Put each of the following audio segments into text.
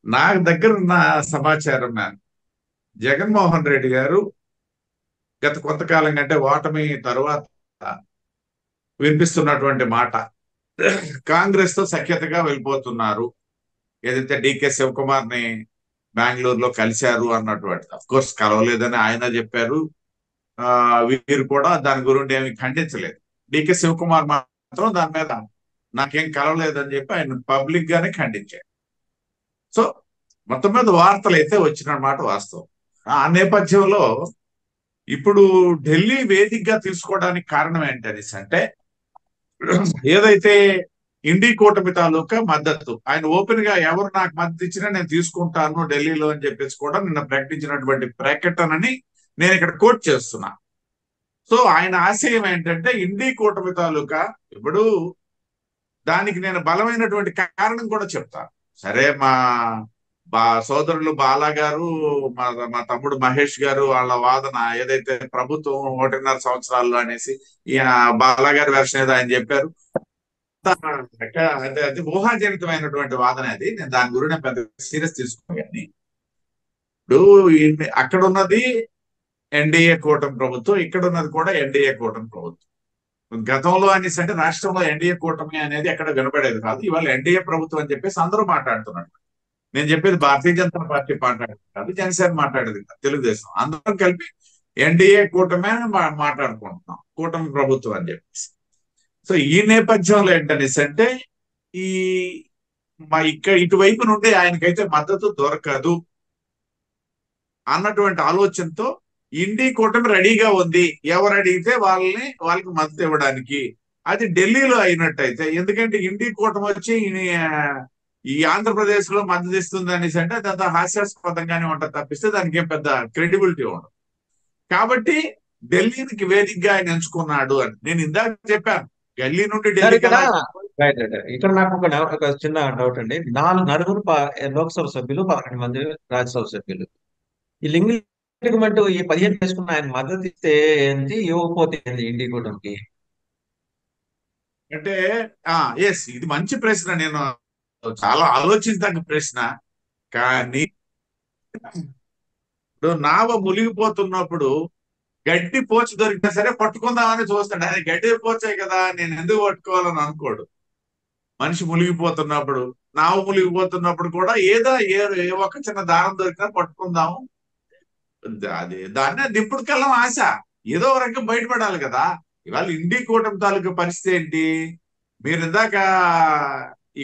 నా దగ్గర ఉన్న సమాచారం మేరకు జగన్మోహన్ రెడ్డి గారు గత కొంతకాలం కంటే ఓటమి తరువాత వినిపిస్తున్నటువంటి మాట కాంగ్రెస్ తో సఖ్యతగా వెళ్ళిపోతున్నారు. ఏదైతే డికే శివకుమార్ ని బెంగళూరులో కలిశారు అన్నటువంటి, అఫ్ కోర్స్ కలవలేదని ఆయన చెప్పారు. ఆ వీరు కూడా దాని గురించి ఏమి ఖండించలేదు. డికే శివకుమార్ మాత్రం దాని మీద నాకేం కలవలేదని చెప్పి ఆయన పబ్లిక్ గానే ఖండించారు. సో మొత్తం మీద వార్తలు అయితే వచ్చిన మాట వాస్తవం. ఆ నేపథ్యంలో ఇప్పుడు ఢిల్లీ వేదికగా తీసుకోవడానికి కారణం ఏంటనేసి అంటే, ఏదైతే ఇండి కూటమి తాలూకా మద్దతు ఆయన ఓపెన్ గా ఎవరు నాకు మద్దతు ఇచ్చినా నేను తీసుకుంటాను ఢిల్లీలో అని చెప్పేసి కూడా నిన్న ప్రకటించినటువంటి ప్రకటనని నేను ఇక్కడ కోట్ చేస్తున్నా. సో ఆయన ఆశయం ఏంటంటే ఇండి కూటమి తాలూకా ఇప్పుడు దానికి నేను బలమైనటువంటి కారణం కూడా చెప్తాను. సరే, సోదరులు బాలా గారు, మా మా తమ్ముడు మహేష్ గారు వాళ్ళ వాదన ఏదైతే ప్రభుత్వం 1.5 సంవత్సరాల్లో అనేసి, ఈయన బాలా గారి వెర్షన్ ఏదో ఆయన చెప్పారు. అంటే అది ఊహాజనితమైనటువంటి వాదన. అది నేను దాని గురించి పెద్ద సీరియస్ తీసుకోను. కానీ ఇప్పుడు అక్కడ ఉన్నది ఎన్డీఏ కూటమి ప్రభుత్వం, ఇక్కడ ఉన్నది కూడా ఎన్డీఏ కూటమి ప్రభుత్వం. గతంలో అనేసి అంటే రాష్ట్రంలో ఎన్డీఏ కూటమి అనేది ఎక్కడ వినపడేది కాదు. ఇవాళ ఎన్డీఏ ప్రభుత్వం అని చెప్పేసి అందరూ మాట్లాడుతున్నారు. నేను చెప్పేది భారతీయ జనతా పార్టీ మాట్లాడేది కాదు, జనసేన మాట్లాడేది కాదు, తెలుగుదేశం అందరం కలిపి ఎన్డీఏ కూటమి అని మాట్లాడుకుంటున్నాం, కూటమి ప్రభుత్వం అని చెప్పేసి. సో ఈ నేపథ్యంలో ఏంటనేసి అంటే, ఈ ఇటువైపు నుండి ఆయనకైతే మద్దతు దొరకదు అన్నటువంటి ఆలోచనతో ఇండి కూటమి రెడీగా ఉంది, ఎవరు అడిగితే వాళ్ళకి మద్దతు ఇవ్వడానికి. అది ఢిల్లీలో అయినట్టయితే, ఎందుకంటే ఇండి కూటమి వచ్చి ఈ ఆంధ్రప్రదేశ్ లో మద్దతు ఇస్తుంది అనేసి అంటే అదంతా హాస్యాస్పదంగానే ఉంటుంది తప్పిస్తే దానికి ఏం పెద్ద క్రెడిబిలిటీ ఉండదు. కాబట్టి ఢిల్లీకి వేదికగా ఆయన ఎంచుకున్నాడు అని నేను ఇందాక చెప్పాను. ఢిల్లీ నుండి సార్ ఢిల్లీకి ఇక్కడ ఎలా. రైట్ రైట్ ఇక్కడ నాకు ఒక చిన్న డౌట్ అండి. నలుగురు లోక్సభ సభ్యులు, 11 మంది రాజ్యసభ సభ్యులు. ఈ లింగమెంట్ ఈ 15 వేసుకున్న ఆయన మద్దతు ఇస్తే ఏంటి, ఇవ్వకపోతే ఏంటి ఇండి కూటమికి? అంటే ఎస్, ఇది మంచి ప్రశ్న. నేను చాలా ఆలోచించదగ్గ ప్రశ్న. కానీ ఇప్పుడు నావ మునిగిపోతున్నప్పుడు గడ్డి పోచి దొరికినా సరే పట్టుకుందామని చూస్తాడు. అది గడ్డి పోచే కదా, నేను ఎందుకు పట్టుకోవాలని అనుకోడు. మనిషి మునిగిపోతున్నప్పుడు, నావ మునిగిపోతున్నప్పుడు కూడా ఏదో ఏ ఒక్క చిన్న దారం దొరికినా పట్టుకుందాము, అది దాన్నే దింపుడు కల్లం ఆశ. ఏదో ఒక రకంగా బయటపడాలి కదా. ఇవాళ ఇండి కూటమి తాలూకా పరిస్థితి ఏంటి? మీరు ఇందాక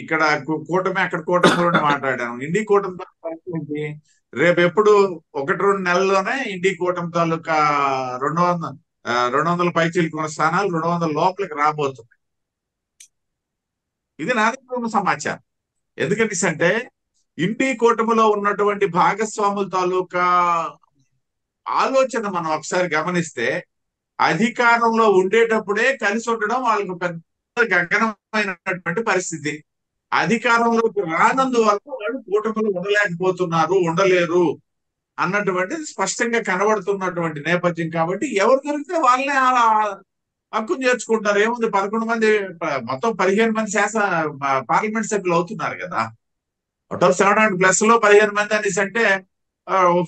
ఇక్కడ కూటమి అక్కడ కూటమి గురించి మాట్లాడాను. ఇండి కూటమి తాలూకా పరిస్థితి ఏంటి? రేపు ఎప్పుడు 1-2 నెలల్లోనే ఇండి కూటమి తాలూకా 200 పైచిలుకున్న స్థానాలు 200 లోపలికి రాబోతుంది. ఇది నా దగ్గర ఉన్న సమాచారం. ఎందుకంటే అంటే ఇండి కూటమిలో ఉన్నటువంటి భాగస్వాముల తాలూకా ఆలోచన మనం ఒకసారి గమనిస్తే, అధికారంలో ఉండేటప్పుడే కలిసి ఉండడం వాళ్ళకు పెద్ద గగనమైనటువంటి పరిస్థితి. అధికారంలోకి రానందువల్ల వాళ్ళు కూటమిలో ఉండలేకపోతున్నారు, ఉండలేరు అన్నటువంటిది స్పష్టంగా కనబడుతున్నటువంటి నేపథ్యం. కాబట్టి ఎవరు దొరికితే వాళ్ళనే హక్కును చేర్చుకుంటారు. ఏముంది, 11 మంది, మొత్తం 15 మంది పార్లమెంట్ సభ్యులు అవుతున్నారు కదా. అవుట్ ఆఫ్ 700+ లో 15 మంది అనేసి అంటే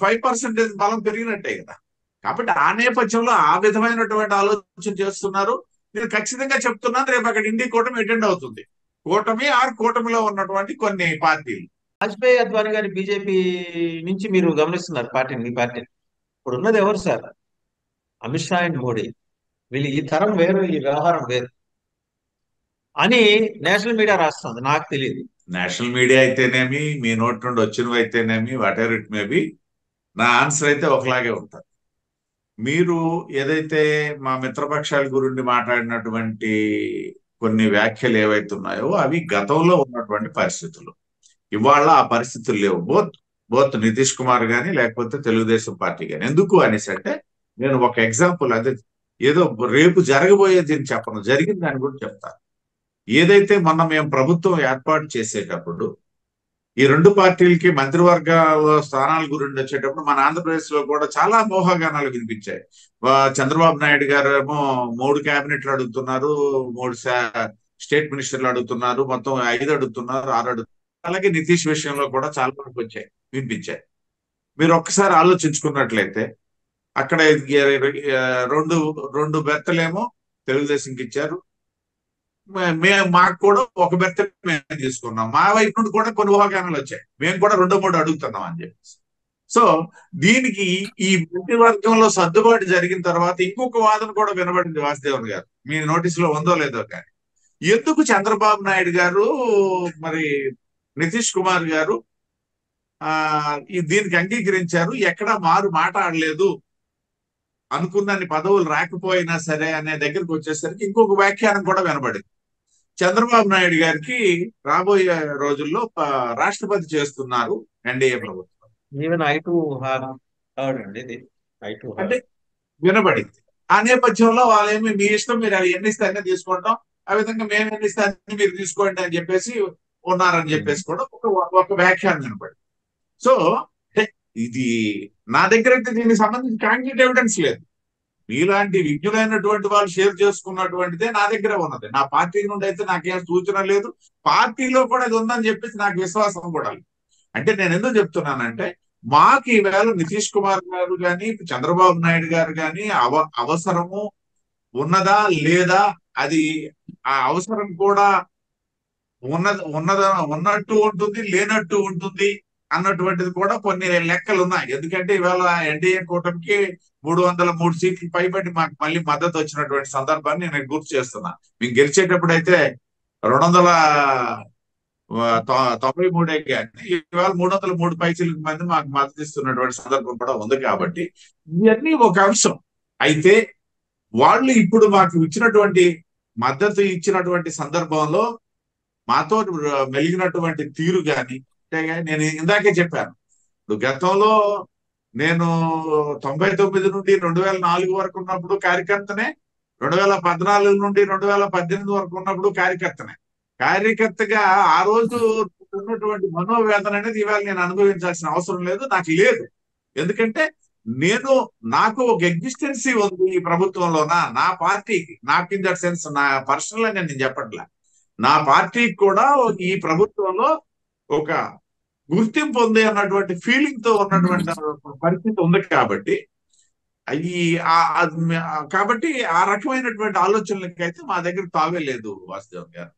5% బలం పెరిగినట్టే కదా. కాబట్టి ఆ నేపథ్యంలో ఆ విధమైనటువంటి ఆలోచన చేస్తున్నారు. నేను ఖచ్చితంగా చెప్తున్నాను, రేపు అక్కడ ఇండి కూటమి అటెండ్ అవుతుంది. కూటమిలో ఉన్నటువంటి కొన్ని పార్టీలు. వాజ్పేయి, అద్వానీ గారి బీజేపీ నుంచి మీరు గమనిస్తున్నారు పార్టీని, మీ పార్టీని. ఇప్పుడు ఉన్నది ఎవరు సార్? అమిత్ షా అండ్ మోడీ. వీళ్ళు ఈ తరం వేరు, ఈ వ్యవహారం వేరు అని నేషనల్ మీడియా రాస్తుంది. నాకు తెలియదు. నేషనల్ మీడియా అయితేనేమి, మీ నోటి నుండి వచ్చినవి అయితేనేమి, what ever it may be, నా ఆన్సర్ అయితే ఒకలాగే ఉంటుంది. మీరు ఏదైతే మా మిత్రపక్షాల గురించి మాట్లాడినటువంటి కొన్ని వ్యాఖ్యలు ఏవైతే ఉన్నాయో అవి గతంలో ఉన్నటువంటి పరిస్థితులు. ఇవాళ ఆ పరిస్థితులు లేవు. బోత్ నితీష్ కుమార్ గాని లేకపోతే తెలుగుదేశం పార్టీ గాని. ఎందుకు అనేసి అంటే, నేను ఒక ఎగ్జాంపుల్, అదే ఏదో రేపు జరగబోయేది అని చెప్పను, జరిగిన దాని గురించి చెప్తాను. ఏదైతే మొన్న మేము ప్రభుత్వం ఏర్పాటు చేసేటప్పుడు ఈ రెండు పార్టీలకి మంత్రివర్గాల స్థానాల గురించి వచ్చేటప్పుడు మన ఆంధ్రప్రదేశ్ లో కూడా చాలా మోహగానాలు వినిపించాయి. చంద్రబాబు నాయుడు గారు ఏమో 3 క్యాబినెట్లు అడుగుతున్నారు, 3 స్టేట్ మినిస్టర్లు అడుగుతున్నారు, మొత్తం 5 అడుగుతున్నారు, 6 అడుగుతున్నారు. అలాగే నితీష్ విషయంలో కూడా చాలా వరకు వచ్చాయి, వినిపించాయి. మీరు ఒక్కసారి ఆలోచించుకున్నట్లయితే అక్కడ రెండు రెండు బెర్తలేమో తెలుగుదేశంకి ఇచ్చారు. మాకు కూడా ఒక బెర్త మేము తీసుకున్నాం. మా వైపు నుండి కూడా కొన్ని ఊహాగానాలు వచ్చాయి, మేము కూడా రెండో మూడు అడుగుతున్నాం అని చెప్పేసి. సో దీనికి ఈ మంత్రివర్గంలో సర్దుబాటు జరిగిన తర్వాత ఇంకొక వాదన కూడా వినబడింది వాసుదేవన్ గారు, మీ నోటీసులో ఉందో లేదో కానీ, ఎందుకు చంద్రబాబు నాయుడు గారు మరి నితీష్ కుమార్ గారు దీనికి అంగీకరించారు, ఎక్కడా మారు మాట్లాడలేదు, అనుకున్నన్ని పదవులు రాకపోయినా సరే అనే దగ్గరికి వచ్చేసరికి ఇంకొక వ్యాఖ్యానం కూడా వినబడింది. చంద్రబాబు నాయుడు గారికి రాబోయే రోజుల్లో రాష్ట్రపతి చేస్తున్నారు ఎన్డీఏ ప్రభుత్వం. ఈవెన్ ఐ టు హర్డ్ అండి ఇది, ఐ టు అంటే వినబడింది. ఆ నేపథ్యంలో వాళ్ళేమి మీ ఇష్టం, మీరు అవి ఎన్ని ఇస్తే తీసుకుంటాం, ఆ విధంగా మేము ఎన్ని ఇస్తే మీరు తీసుకోండి అని చెప్పేసి ఉన్నారని చెప్పేసి కూడా ఒక వ్యాఖ్యానం వినబడింది. సో ఇది నా దగ్గర అయితే దీనికి సంబంధించి కాంక్రీట్ ఎవిడెన్స్ లేదు. మీలాంటి విజ్ఞులైనటువంటి వాళ్ళు షేర్ చేసుకున్నటువంటిదే నా దగ్గర ఉన్నది. నా పార్టీ నుండి అయితే నాకేం సూచన లేదు, పార్టీలో కూడా ఇది ఉందని చెప్పేసి నాకు విశ్వాసం కూడా లేదు. అంటే నేను ఎందుకు చెప్తున్నానంటే, మాకు ఈవేళ నితీష్ కుమార్ గారు కానీ చంద్రబాబు నాయుడు గారు కానీ అవసరము ఉన్నదా లేదా, అది ఆ అవసరం కూడా ఉన్నట్టు ఉంటుంది, లేనట్టు ఉంటుంది అన్నటువంటిది కూడా కొన్ని లెక్కలు ఉన్నాయి. ఎందుకంటే ఇవాళ ఎన్డీఏ కూటమికి 303 సీట్లు పైబడి మాకు మళ్ళీ మద్దతు వచ్చినటువంటి సందర్భాన్ని నేను గుర్తు చేస్తున్నా. మేము గెలిచేటప్పుడు అయితే 293 కానీ ఇవాళ 303 పైసలకు మంది మాకు మద్దతు ఇస్తున్నటువంటి సందర్భం కూడా ఉంది. కాబట్టి ఇవన్నీ ఒక అంశం. అయితే వాళ్ళు ఇప్పుడు మాకు ఇచ్చినటువంటి మద్దతు ఇచ్చినటువంటి సందర్భంలో మాతో మెలిగినటువంటి తీరు కానీ, అంటే నేను ఇందాకే చెప్పాను, ఇప్పుడు గతంలో నేను 99 నుండి 2004 వరకు ఉన్నప్పుడు కార్యకర్తనే, 2014 నుండి 2018 వరకు ఉన్నప్పుడు కార్యకర్తగా ఆ రోజు ఉన్నటువంటి మనోవేదన అనేది ఇవాళ నేను అనుభవించాల్సిన అవసరం లేదు, నాకు లేదు. ఎందుకంటే నాకు ఒక ఎగ్జిస్టెన్సీ ఉంది ఈ ప్రభుత్వంలోనా, నా పార్టీకి, నాకు ఇన్ దట్ సెన్స్ నా పర్సనల్ అని నేను చెప్పట్లే, నా పార్టీకి కూడా ఈ ప్రభుత్వంలో ఒక గుర్తింపు ఉంది అన్నటువంటి ఫీలింగ్ తో ఉన్నటువంటి పరిస్థితి ఉంది. కాబట్టి ఆ రకమైనటువంటి ఆలోచనలకి అయితే మా దగ్గర తావే లేదు వాసుదేవ్ గారు.